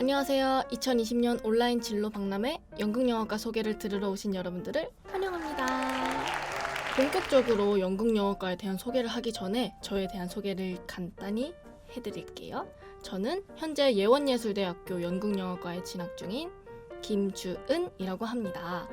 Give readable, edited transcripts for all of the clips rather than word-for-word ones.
안녕하세요. 2020년 온라인 진로 박람회 연극영화과 소개를 들으러 오신 여러분들을 환영합니다. 본격적으로 연극영화과에 대한 소개를 하기 전에 저에 대한 소개를 간단히 해드릴게요. 저는 현재 예원예술대학교 연극영화과에 진학 중인 김주은이라고 합니다.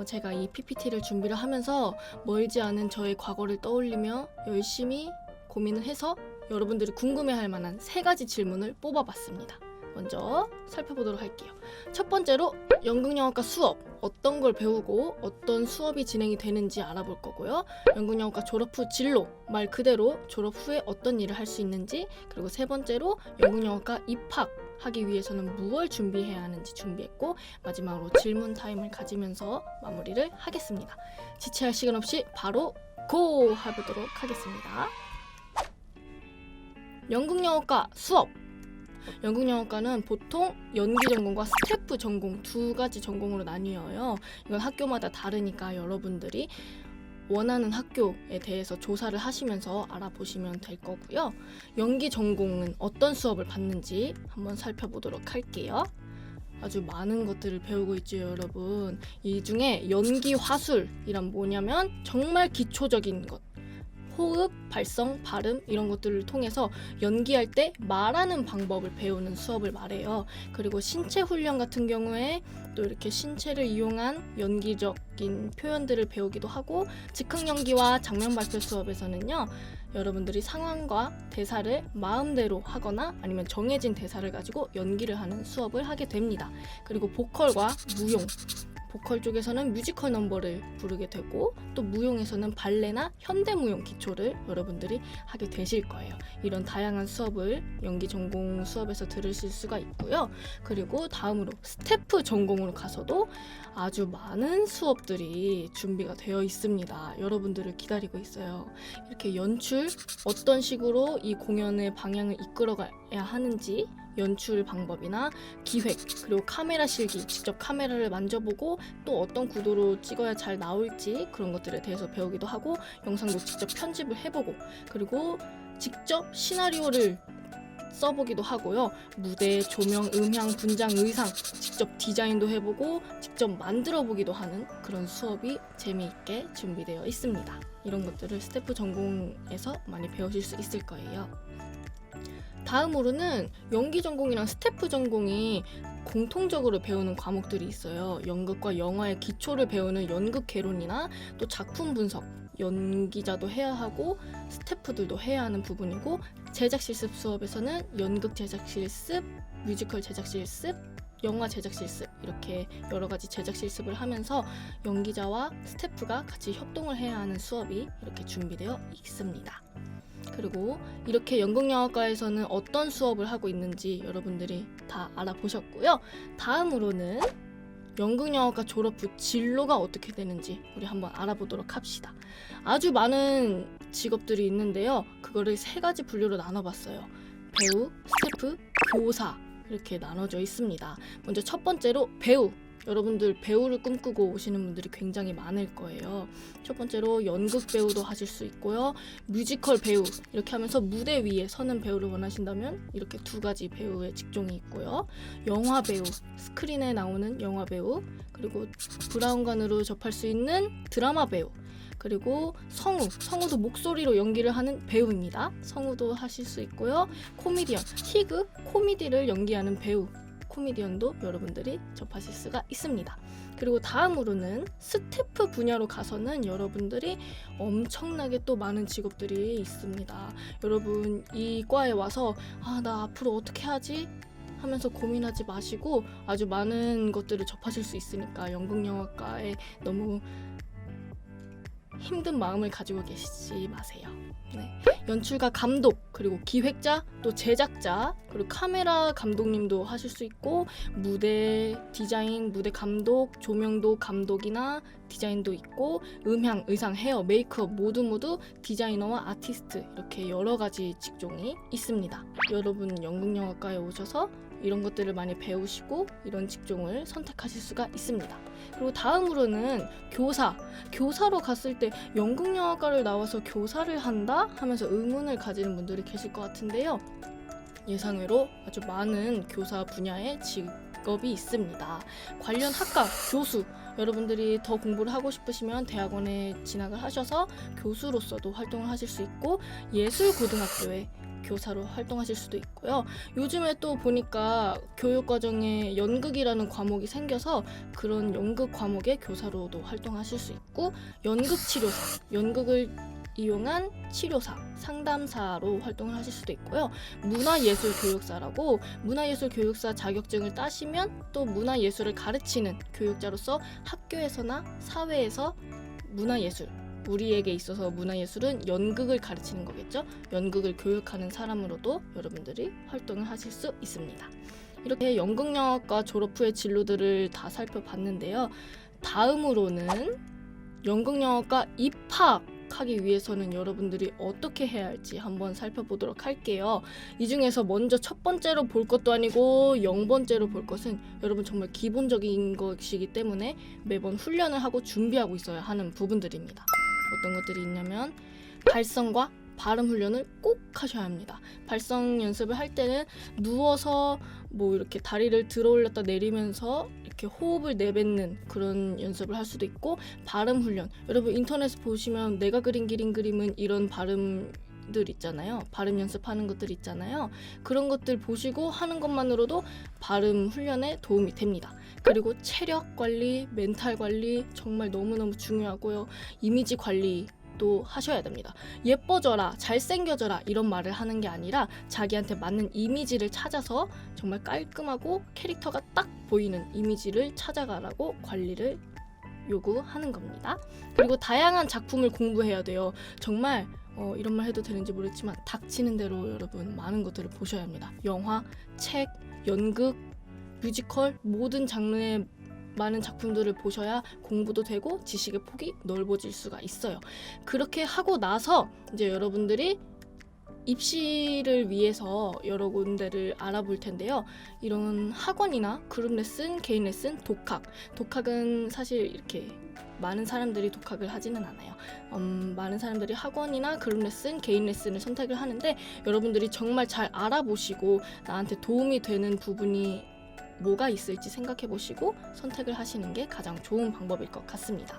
제가 이 PPT를 준비를 하면서 멀지 않은 저의 과거를 떠올리며 열심히 고민을 해서 여러분들이 궁금해할 만한 3가지 질문을 뽑아봤습니다. 먼저 살펴보도록 할게요. 첫 번째로 연극영화과 수업, 어떤 걸 배우고 어떤 수업이 진행이 되는지 알아볼 거고요. 연극영화과 졸업 후 진로, 말 그대로 졸업 후에 어떤 일을 할 수 있는지, 그리고 세 번째로 연극영화과 입학하기 위해서는 무엇을 준비해야 하는지 준비했고, 마지막으로 질문 타임을 가지면서 마무리를 하겠습니다. 지체할 시간 없이 바로 고! 해보도록 하겠습니다. 연극영화과 수업! 연극영화과는 보통 연기 전공과 스태프 전공 2가지 전공으로 나뉘어요. 이건 학교마다 다르니까 여러분들이 원하는 학교에 대해서 조사를 하시면서 알아보시면 될 거고요. 연기 전공은 어떤 수업을 받는지 한번 살펴보도록 할게요. 아주 많은 것들을 배우고 있죠, 여러분. 이 중에 연기 화술이란 뭐냐면 정말 기초적인 것, 호흡, 발성, 발음 이런 것들을 통해서 연기할 때 말하는 방법을 배우는 수업을 말해요. 그리고 신체 훈련 같은 경우에 또 이렇게 신체를 이용한 연기적인 표현들을 배우기도 하고, 즉흥 연기와 장면 발표 수업에서는요, 여러분들이 상황과 대사를 마음대로 하거나 아니면 정해진 대사를 가지고 연기를 하는 수업을 하게 됩니다. 그리고 보컬과 무용, 보컬 쪽에서는 뮤지컬 넘버를 부르게 되고, 또 무용에서는 발레나 현대무용 기초를 여러분들이 하게 되실 거예요. 이런 다양한 수업을 연기 전공 수업에서 들으실 수가 있고요. 그리고 다음으로 스태프 전공으로 가서도 아주 많은 수업들이 준비가 되어 있습니다. 여러분들을 기다리고 있어요. 이렇게 연출, 어떤 식으로 이 공연의 방향을 이끌어가야 하는지, 연출 방법이나 기획, 그리고 카메라 실기, 직접 카메라를 만져보고 또 어떤 구도로 찍어야 잘 나올지 그런 것들에 대해서 배우기도 하고, 영상도 직접 편집을 해보고, 그리고 직접 시나리오를 써보기도 하고요. 무대, 조명, 음향, 분장, 의상 직접 디자인도 해보고 직접 만들어보기도 하는 그런 수업이 재미있게 준비되어 있습니다. 이런 것들을 스태프 전공에서 많이 배우실 수 있을 거예요. 다음으로는 연기 전공이랑 스태프 전공이 공통적으로 배우는 과목들이 있어요. 연극과 영화의 기초를 배우는 연극 개론이나 또 작품 분석, 연기자도 해야 하고 스태프들도 해야 하는 부분이고, 제작 실습 수업에서는 연극 제작 실습, 뮤지컬 제작 실습, 영화 제작 실습, 이렇게 여러 가지 제작 실습을 하면서 연기자와 스태프가 같이 협동을 해야 하는 수업이 이렇게 준비되어 있습니다. 그리고 이렇게 연극영화과에서는 어떤 수업을 하고 있는지 여러분들이 다 알아보셨고요. 다음으로는 연극영화과 졸업 후 진로가 어떻게 되는지 우리 한번 알아보도록 합시다. 아주 많은 직업들이 있는데요. 그거를 3가지 분류로 나눠봤어요. 배우, 스태프, 교사 이렇게 나눠져 있습니다. 먼저 첫 번째로 배우. 여러분들 배우를 꿈꾸고 오시는 분들이 굉장히 많을 거예요. 첫 번째로 연극 배우도 하실 수 있고요. 뮤지컬 배우, 이렇게 하면서 무대 위에 서는 배우를 원하신다면 이렇게 2가지 배우의 직종이 있고요. 영화 배우, 스크린에 나오는 영화 배우, 그리고 브라운관으로 접할 수 있는 드라마 배우, 그리고 성우도 목소리로 연기를 하는 배우입니다. 성우도 하실 수 있고요. 코미디언, 희극, 코미디를 연기하는 배우, 코미디언도 여러분들이 접하실 수가 있습니다. 그리고 다음으로는 스태프 분야로 가서는 여러분들이 엄청나게 또 많은 직업들이 있습니다. 여러분 이 과에 와서 나 앞으로 어떻게 하지? 하면서 고민하지 마시고 아주 많은 것들을 접하실 수 있으니까 연극영화과에 너무 힘든 마음을 가지고 계시지 마세요. 네. 연출가 감독, 그리고 기획자, 또 제작자, 그리고 카메라 감독님도 하실 수 있고, 무대 디자인, 무대 감독, 조명도 감독이나 디자인도 있고, 음향, 의상, 헤어, 메이크업 모두 디자이너와 아티스트, 이렇게 여러 가지 직종이 있습니다. 여러분 연극영화과에 오셔서 이런 것들을 많이 배우시고 이런 직종을 선택하실 수가 있습니다. 그리고 다음으로는 교사로 갔을 때 연극영화과를 나와서 교사를 한다? 하면서 의문을 가지는 분들이 계실 것 같은데요. 예상외로 아주 많은 교사 분야의 직업이 있습니다. 관련 학과, 교수, 여러분들이 더 공부를 하고 싶으시면 대학원에 진학을 하셔서 교수로서도 활동을 하실 수 있고 예술고등학교에 교사로 활동하실 수도 있고요. 요즘에 또 보니까 교육과정에 연극이라는 과목이 생겨서 그런 연극 과목의 교사로도 활동하실 수 있고 연극치료사, 연극을 이용한 치료사, 상담사로 활동을 하실 수도 있고요. 문화예술교육사라고 문화예술교육사 자격증을 따시면 또 문화예술을 가르치는 교육자로서 학교에서나 사회에서 문화예술, 우리에게 있어서 문화예술은 연극을 가르치는 거겠죠. 연극을 교육하는 사람으로도 여러분들이 활동을 하실 수 있습니다. 이렇게 연극영화과 졸업 후의 진로들을 다 살펴봤는데요. 다음으로는 연극영화과 입학하기 위해서는 여러분들이 어떻게 해야 할지 한번 살펴보도록 할게요. 이 중에서 먼저 첫 번째로 볼 것도 아니고 0번째로 볼 것은 여러분 정말 기본적인 것이기 때문에 매번 훈련을 하고 준비하고 있어야 하는 부분들입니다. 어떤 것들이 있냐면 발성과 발음 훈련을 꼭 하셔야 합니다. 발성 연습을 할 때는 누워서 뭐 이렇게 다리를 들어 올렸다 내리면서 이렇게 호흡을 내뱉는 그런 연습을 할 수도 있고, 발음 훈련, 여러분 인터넷에 보시면 내가 그린 그림은 이런 발음들 있잖아요. 발음 연습하는 것들 있잖아요. 그런 것들 보시고 하는 것만으로도 발음 훈련에 도움이 됩니다. 그리고 체력 관리, 멘탈 관리 정말 너무너무 중요하고요. 이미지 관리도 하셔야 됩니다. 예뻐져라, 잘생겨져라 이런 말을 하는 게 아니라 자기한테 맞는 이미지를 찾아서 정말 깔끔하고 캐릭터가 딱 보이는 이미지를 찾아가라고 관리를 요구하는 겁니다. 그리고 다양한 작품을 공부해야 돼요. 정말 이런 말 해도 되는지 모르겠지만 닥치는 대로 여러분 많은 것들을 보셔야 합니다. 영화, 책, 연극, 뮤지컬 모든 장르의 많은 작품들을 보셔야 공부도 되고 지식의 폭이 넓어질 수가 있어요. 그렇게 하고 나서 이제 여러분들이 입시를 위해서 여러 군데를 알아볼 텐데요. 이런 학원이나 그룹 레슨, 개인 레슨, 독학은 사실 이렇게 많은 사람들이 독학을 하지는 않아요. 많은 사람들이 학원이나 그룹 레슨, 개인 레슨을 선택을 하는데 여러분들이 정말 잘 알아보시고 나한테 도움이 되는 부분이 뭐가 있을지 생각해 보시고 선택을 하시는 게 가장 좋은 방법일 것 같습니다.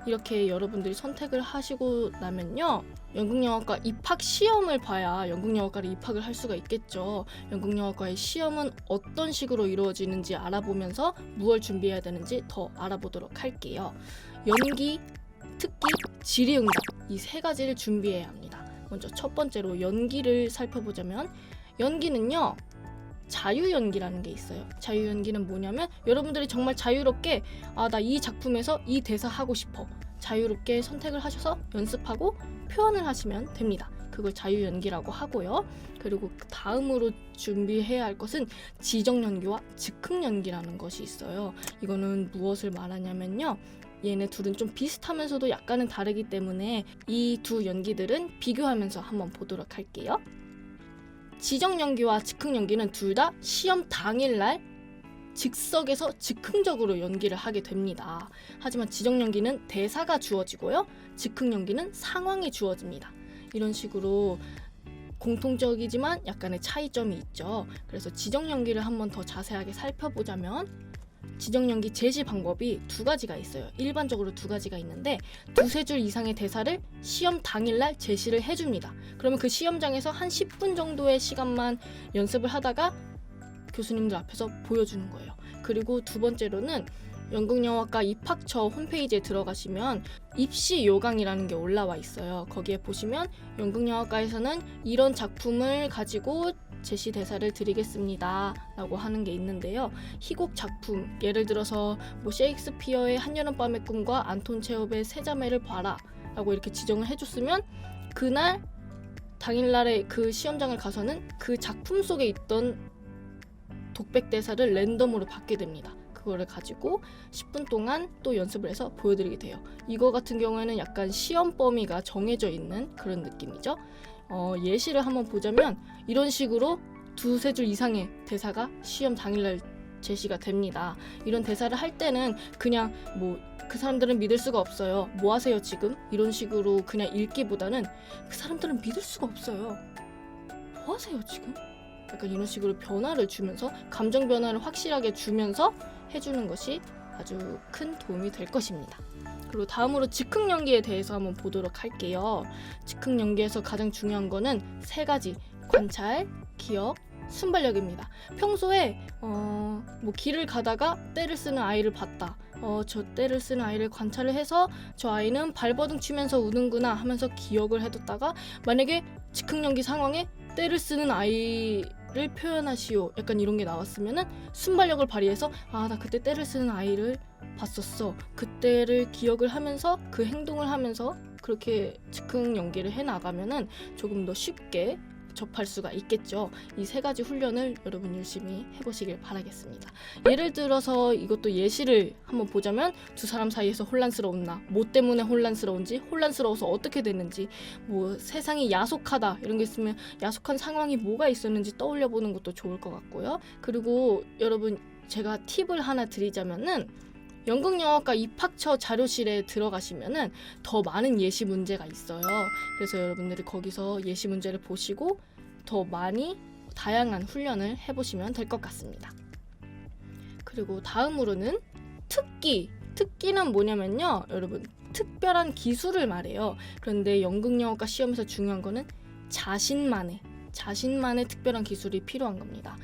이렇게 여러분들이 선택을 하시고 나면요, 연극영화과 입학 시험을 봐야 연극영화과를 입학을 할 수가 있겠죠. 연극영화과의 시험은 어떤 식으로 이루어지는지 알아보면서 무엇을 준비해야 되는지 더 알아보도록 할게요. 연기, 특기, 질의응답 이 세 가지를 준비해야 합니다. 먼저 첫 번째로 연기를 살펴보자면, 연기는요 자유연기라는 게 있어요. 자유연기는 뭐냐면 여러분들이 정말 자유롭게 나 이 작품에서 이 대사 하고 싶어, 자유롭게 선택을 하셔서 연습하고 표현을 하시면 됩니다. 그걸 자유연기라고 하고요. 그리고 다음으로 준비해야 할 것은 지정연기와 즉흥연기라는 것이 있어요. 이거는 무엇을 말하냐면요, 얘네 둘은 좀 비슷하면서도 약간은 다르기 때문에 이 두 연기들은 비교하면서 한번 보도록 할게요. 지정연기와 즉흥연기는 둘 다 시험 당일날 즉석에서 즉흥적으로 연기를 하게 됩니다. 하지만 지정연기는 대사가 주어지고요, 즉흥연기는 상황이 주어집니다. 이런 식으로 공통적이지만 약간의 차이점이 있죠. 그래서 지정연기를 한번 더 자세하게 살펴보자면, 지정연기 제시 방법이 두 가지가 있어요. 일반적으로 두 가지가 있는데 두세 줄 이상의 대사를 시험 당일날 제시를 해줍니다. 그러면 그 시험장에서 한 10분 정도의 시간만 연습을 하다가 교수님들 앞에서 보여주는 거예요. 그리고 두 번째로는 연극영화과 입학처 홈페이지에 들어가시면 입시 요강이라는 게 올라와 있어요. 거기에 보시면 연극영화과에서는 이런 작품을 가지고 제시 대사를 드리겠습니다 라고 하는 게 있는데요. 희곡 작품, 예를 들어서 뭐 셰익스피어의 한여름밤의 꿈과 안톤 체홉의 세자매를 봐라 라고 이렇게 지정을 해줬으면 그날 당일날에 그 시험장을 가서는 그 작품 속에 있던 독백 대사를 랜덤으로 받게 됩니다. 그거를 가지고 10분 동안 또 연습을 해서 보여드리게 돼요. 이거 같은 경우에는 약간 시험 범위가 정해져 있는 그런 느낌이죠. 예시를 한번 보자면 이런 식으로 두세 줄 이상의 대사가 시험 당일날 제시가 됩니다. 이런 대사를 할 때는 그냥 뭐 그 사람들은 믿을 수가 없어요, 뭐 하세요 지금? 이런 식으로 그냥 읽기보다는 그 사람들은 믿을 수가 없어요, 뭐 하세요 지금? 약간 이런 식으로 변화를 주면서 감정 변화를 확실하게 주면서 해주는 것이 아주 큰 도움이 될 것입니다. 그리고 다음으로 즉흥 연기에 대해서 한번 보도록 할게요. 즉흥 연기에서 가장 중요한 거는 3가지: 관찰, 기억, 순발력입니다. 평소에 뭐 길을 가다가 떼를 쓰는 아이를 봤다. 저 떼를 쓰는 아이를 관찰을 해서 저 아이는 발버둥 치면서 우는구나 하면서 기억을 해뒀다가 만약에 즉흥 연기 상황에 떼를 쓰는 아이를 표현하시오, 약간 이런 게 나왔으면은 순발력을 발휘해서 아, 나 그때 떼를 쓰는 아이를 봤었어. 그때를 기억을 하면서 그 행동을 하면서 그렇게 즉흥 연기를 해나가면은 조금 더 쉽게 접할 수가 있겠죠. 이 3가지 훈련을 여러분 열심히 해보시길 바라겠습니다. 예를 들어서 이것도 예시를 한번 보자면 두 사람 사이에서 혼란스러운 나, 뭐 때문에 혼란스러운지, 혼란스러워서 어떻게 됐는지, 뭐 세상이 야속하다 이런 게 있으면 야속한 상황이 뭐가 있었는지 떠올려보는 것도 좋을 것 같고요. 그리고 여러분 제가 팁을 하나 드리자면은 연극영화과 입학처 자료실에 들어가시면은 더 많은 예시 문제가 있어요. 그래서 여러분들이 거기서 예시 문제를 보시고 더 많이 다양한 훈련을 해보시면 될 것 같습니다. 그리고 다음으로는 특기. 특기는 뭐냐면요, 여러분 특별한 기술을 말해요. 그런데 연극영화과 시험에서 중요한 거는 자신만의 특별한 기술이 필요한 겁니다.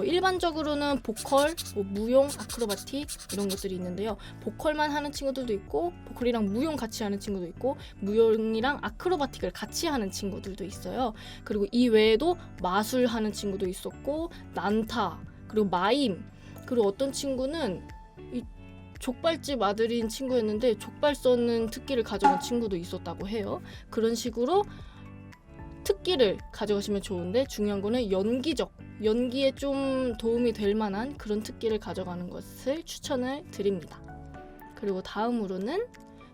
일반적으로는 보컬, 무용, 아크로바틱 이런 것들이 있는데요. 보컬만 하는 친구들도 있고 보컬이랑 무용 같이 하는 친구도 있고 무용이랑 아크로바틱을 같이 하는 친구들도 있어요. 그리고 이 외에도 마술 하는 친구도 있었고 난타, 그리고 마임, 그리고 어떤 친구는 이 족발집 아들인 친구였는데 족발 써는 특기를 가져온 친구도 있었다고 해요. 그런 식으로 특기를 가져가시면 좋은데 중요한 거는 연기에 좀 도움이 될 만한 그런 특기를 가져가는 것을 추천을 드립니다. 그리고 다음으로는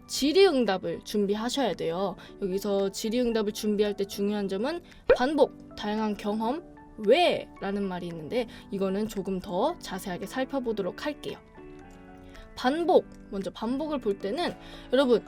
질의응답을 준비하셔야 돼요. 여기서 질의응답을 준비할 때 중요한 점은 반복, 다양한 경험, 왜? 라는 말이 있는데 이거는 조금 더 자세하게 살펴보도록 할게요. 먼저 반복을 볼 때는 여러분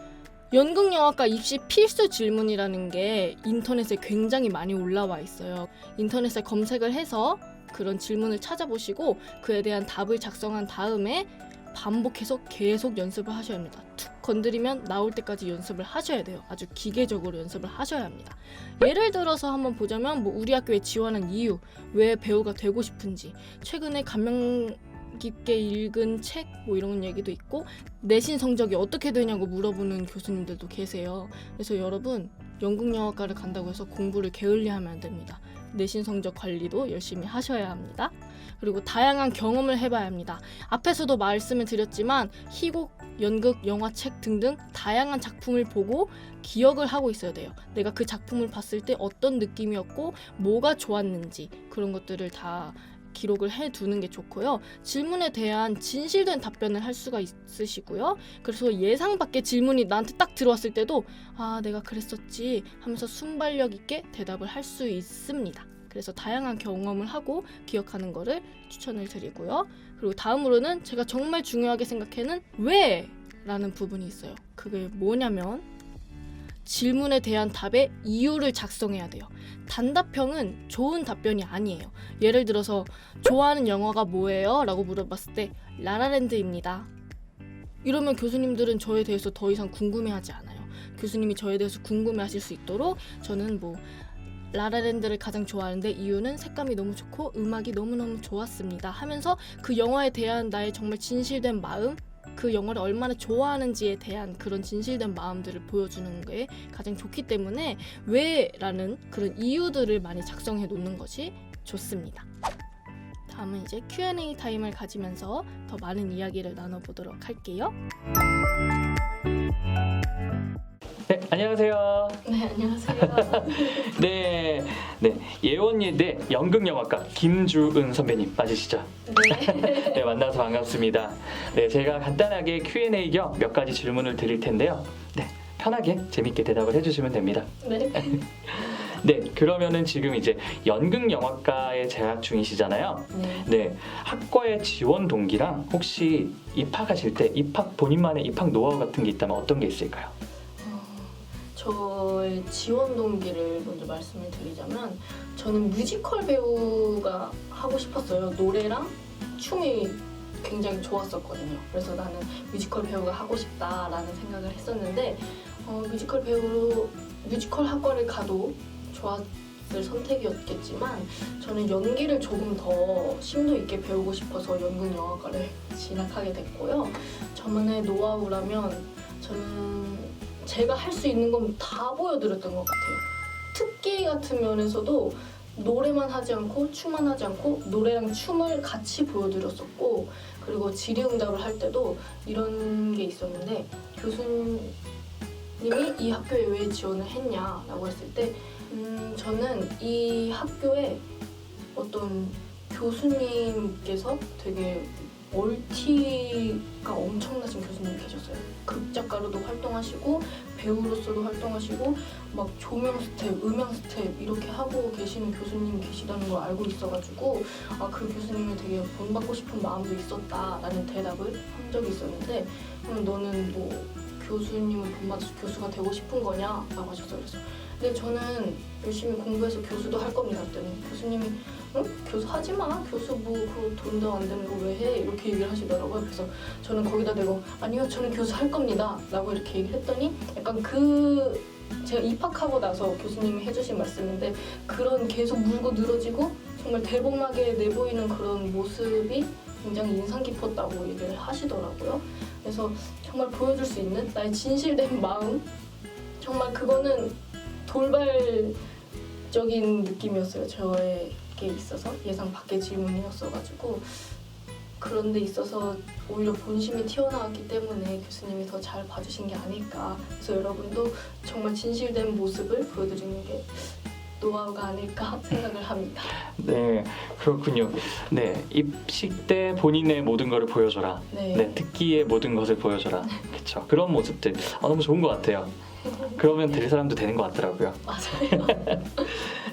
연극영화과 입시 필수 질문이라는 게 인터넷에 굉장히 많이 올라와 있어요. 인터넷에 검색을 해서 그런 질문을 찾아보시고 그에 대한 답을 작성한 다음에 반복해서 계속 연습을 하셔야 합니다. 툭 건드리면 나올 때까지 연습을 하셔야 돼요. 아주 기계적으로 연습을 하셔야 합니다. 예를 들어서 한번 보자면 뭐 우리 학교에 지원한 이유, 왜 배우가 되고 싶은지, 최근에 감명 깊게 읽은 책 뭐 이런 얘기도 있고 내신 성적이 어떻게 되냐고 물어보는 교수님들도 계세요. 그래서 여러분 연극영화과를 간다고 해서 공부를 게을리하면 안 됩니다. 내신 성적 관리도 열심히 하셔야 합니다. 그리고 다양한 경험을 해봐야 합니다. 앞에서도 말씀을 드렸지만 희곡, 연극, 영화책 등등 다양한 작품을 보고 기억을 하고 있어야 돼요. 내가 그 작품을 봤을 때 어떤 느낌이었고 뭐가 좋았는지 그런 것들을 다 기록을 해두는 게 좋고요. 질문에 대한 진실된 답변을 할 수가 있으시고요. 그래서 예상 밖의 질문이 나한테 딱 들어왔을 때도 아, 내가 그랬었지 하면서 순발력 있게 대답을 할 수 있습니다. 그래서 다양한 경험을 하고 기억하는 거를 추천을 드리고요. 그리고 다음으로는 제가 정말 중요하게 생각하는 왜? 라는 부분이 있어요. 그게 뭐냐면 질문에 대한 답의 이유를 작성해야 돼요. 단답형은 좋은 답변이 아니에요. 예를 들어서 좋아하는 영화가 뭐예요? 라고 물어봤을 때 라라랜드입니다. 이러면 교수님들은 저에 대해서 더 이상 궁금해하지 않아요. 교수님이 저에 대해서 궁금해하실 수 있도록 저는 뭐 라라랜드를 가장 좋아하는데 이유는 색감이 너무 좋고 음악이 너무너무 좋았습니다 하면서 그 영화에 대한 나의 정말 진실된 마음, 그 영화를 얼마나 좋아하는지에 대한 그런 진실된 마음들을 보여주는 게 가장 좋기 때문에 왜라는 그런 이유들을 많이 작성해 놓는 것이 좋습니다. 다음은 이제 Q&A 타임을 가지면서 더 많은 이야기를 나눠보도록 할게요. 네, 안녕하세요. 네, 안녕하세요. 네, 예원예대 연극영화과 김주은 선배님 맞으시죠? 네. 네, 만나서 반갑습니다. 네, 제가 간단하게 Q&A 겸 몇 가지 질문을 드릴 텐데요. 네, 편하게 재밌게 대답을 해주시면 됩니다. 네. 네, 그러면은 지금 이제 연극영화과에 재학 중이시잖아요. 네, 학과의 지원 동기랑 혹시 입학하실 때 본인만의 입학 노하우 같은 게 있다면 어떤 게 있을까요? 저의 저의 지원 동기를 먼저 말씀을 드리자면 저는 뮤지컬 배우가 하고 싶었어요. 노래랑 춤이 굉장히 좋았었거든요. 그래서 나는 뮤지컬 배우가 하고 싶다라는 생각을 했었는데 뮤지컬 학과를 가도 좋았을 선택이었겠지만 저는 연기를 조금 더 심도 있게 배우고 싶어서 연극영화과를 진학하게 됐고요. 저만의 노하우라면 저는 제가 할 수 있는 건 다 보여드렸던 것 같아요. 특기 같은 면에서도 노래만 하지 않고 춤만 하지 않고 노래랑 춤을 같이 보여드렸었고, 그리고 질의응답을 할 때도 이런 게 있었는데 교수님이 이 학교에 왜 지원을 했냐라고 했을 때 저는 이 학교에 어떤 교수님께서 되게 멀티가 엄청나신 교수님이 계셨어요. 극작가로도 활동하시고 배우로서도 활동하시고 막 조명 스텝, 음향 스텝 이렇게 하고 계시는 교수님이 계시다는 걸 알고 있어가지고 그 교수님을 되게 본받고 싶은 마음도 있었다라는 대답을 한 적이 있었는데 너는 뭐 교수님을 본받아서 교수가 되고 싶은 거냐? 라고 하셨어요. 그래서 근데 저는 열심히 공부해서 교수도 할 겁니다. 그랬더니 교수님이 응? 교수 하지 마. 교수 뭐 그 돈도 안 되는 거 왜 해? 이렇게 얘기를 하시더라고요. 그래서 저는 거기다 대고 아니요, 저는 교수 할 겁니다. 라고 이렇게 얘기를 했더니 약간 제가 입학하고 나서 교수님이 해주신 말씀인데 그런 계속 물고 늘어지고 정말 대범하게 내보이는 그런 모습이 굉장히 인상 깊었다고 얘기를 하시더라고요. 그래서 정말 보여줄 수 있는 나의 진실된 마음, 정말 그거는 돌발적인 느낌이었어요. 저에게 있어서 예상 밖의 질문이었어가지고 그런 데 있어서 오히려 본심이 튀어나왔기 때문에 교수님이 더 잘 봐주신 게 아닐까. 그래서 여러분도 정말 진실된 모습을 보여드리는 게 노하우가 아닐까 생각을 합니다. 네, 그렇군요. 네, 입시 때 본인의 모든 것을 보여줘라. 네. 네, 특기의 모든 것을 보여줘라. 그렇죠. 그런 모습들 너무 좋은 것 같아요. 그러면 될 사람도 되는 것 같더라고요. 맞아요.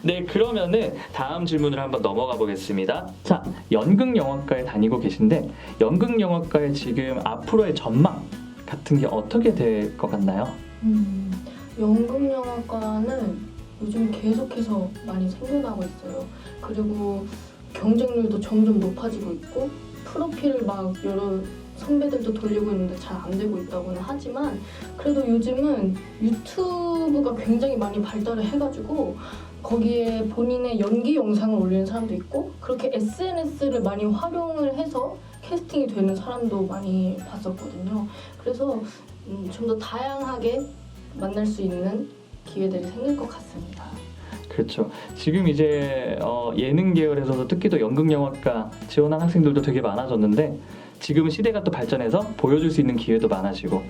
네, 그러면은 다음 질문을 한번 넘어가 보겠습니다. 자, 연극영화과에 다니고 계신데 연극영화과의 지금 앞으로의 전망 같은 게 어떻게 될 것 같나요? 연극영화과는 요즘 계속해서 많이 생겨나고 있어요. 그리고 경쟁률도 점점 높아지고 있고 프로필을 막 여러 선배들도 돌리고 있는데 잘 안 되고 있다고는 하지만 그래도 요즘은 유튜브가 굉장히 많이 발달을 해가지고 거기에 본인의 연기 영상을 올리는 사람도 있고 그렇게 SNS를 많이 활용을 해서 캐스팅이 되는 사람도 많이 봤었거든요. 그래서 좀 더 다양하게 만날 수 있는 기회들이 생길 것 같습니다. 그렇죠. 지금 이제 예능 계열에서도 특히도 연극영화과 지원한 학생들도 되게 많아졌는데 지금은 시대가 또 발전해서 보여줄 수 있는 기회도 많아지고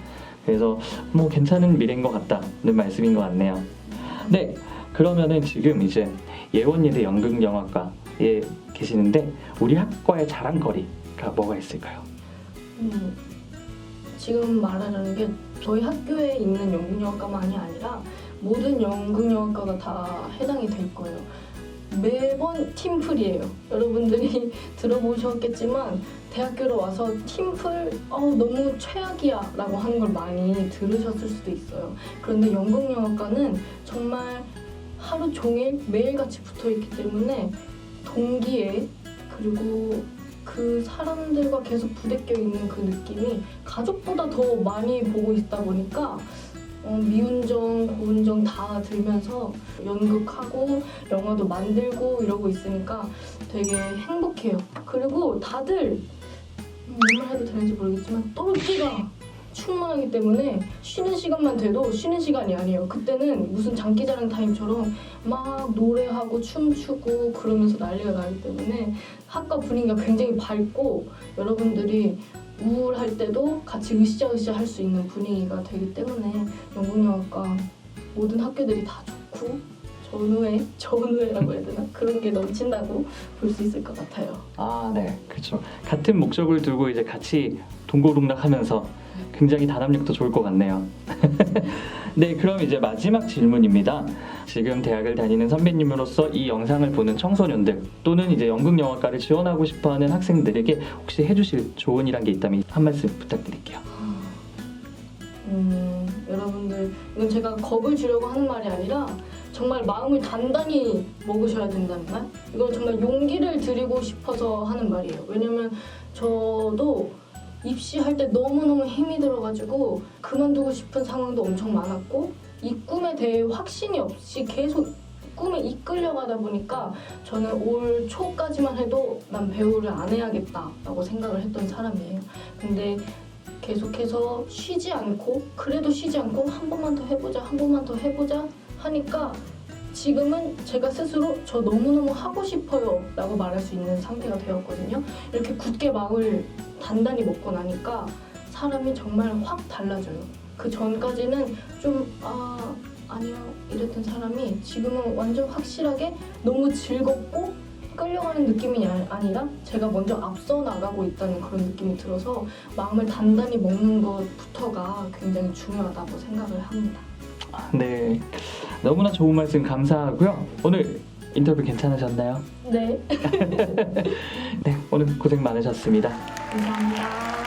그래서 뭐 괜찮은 미래인 것 같다는 말씀인 것 같네요. 네, 그러면은 지금 이제 예원예대 연극영화과에 계시는데 우리 학과의 자랑거리가 뭐가 있을까요? 지금 말하려는 게 저희 학교에 있는 연극영화과만이 아니라 모든 연극영화과가 다 해당이 될 거예요. 매번 팀플이에요. 여러분들이 들어보셨겠지만 대학교로 와서 팀플 너무 최악이야 라고 하는 걸 많이 들으셨을 수도 있어요. 그런데 연극영화과는 정말 하루 종일 매일같이 붙어있기 때문에 동기애 그리고 그 사람들과 계속 부대껴 있는 그 느낌이 가족보다 더 많이 보고 있다 보니까 미운정, 고운정 다 들면서 연극하고 영화도 만들고 이러고 있으니까 되게 행복해요. 그리고 다들 뭐말 해도 되는지 모르겠지만 똘끼가 충만하기 때문에 쉬는 시간만 돼도 쉬는 시간이 아니에요. 그때는 무슨 장기자랑 타임처럼 막 노래하고 춤추고 그러면서 난리가 나기 때문에 학과 분위기가 굉장히 밝고 여러분들이 우울할 때도 같이 으쌰으쌰 할 수 있는 분위기가 되기 때문에 연극영화과 모든 학교들이 다 좋고 전우회라고 해야 되나? 그런 게 넘친다고 볼 수 있을 것 같아요. 아, 네, 그렇죠. 같은 목적을 두고 이제 같이 동고동락하면서 굉장히 단합력도 좋을 것 같네요. 네, 그럼 이제 마지막 질문입니다. 지금 대학을 다니는 선배님으로서 이 영상을 보는 청소년들 또는 이제 연극영화과를 지원하고 싶어하는 학생들에게 혹시 해주실 조언이란 게 있다면 한 말씀 부탁드릴게요. 여러분들 이건 제가 겁을 주려고 하는 말이 아니라 정말 마음을 단단히 먹으셔야 된다는 말. 이건 정말 용기를 드리고 싶어서 하는 말이에요. 왜냐면 저도 입시할 때 너무너무 힘이 들어가지고 그만두고 싶은 상황도 엄청 많았고 이 꿈에 대해 확신이 없이 계속 꿈에 이끌려가다 보니까 저는 올 초까지만 해도 난 배우를 안 해야겠다라고 생각을 했던 사람이에요. 근데 계속해서 쉬지 않고 그래도 쉬지 않고 한 번만 더 해보자 한 번만 더 해보자 하니까 지금은 제가 스스로 저 너무너무 하고 싶어요 라고 말할 수 있는 상태가 되었거든요. 이렇게 굳게 마음을 단단히 먹고 나니까 사람이 정말 확 달라져요. 그 전까지는 좀 아니요 이랬던 사람이 지금은 완전 확실하게 너무 즐겁고 끌려가는 느낌이 아니라 제가 먼저 앞서 나가고 있다는 그런 느낌이 들어서 마음을 단단히 먹는 것부터가 굉장히 중요하다고 생각을 합니다. 네, 너무나 좋은 말씀 감사하고요. 오늘 인터뷰 괜찮으셨나요? 네. 네, 오늘 고생 많으셨습니다. 감사합니다.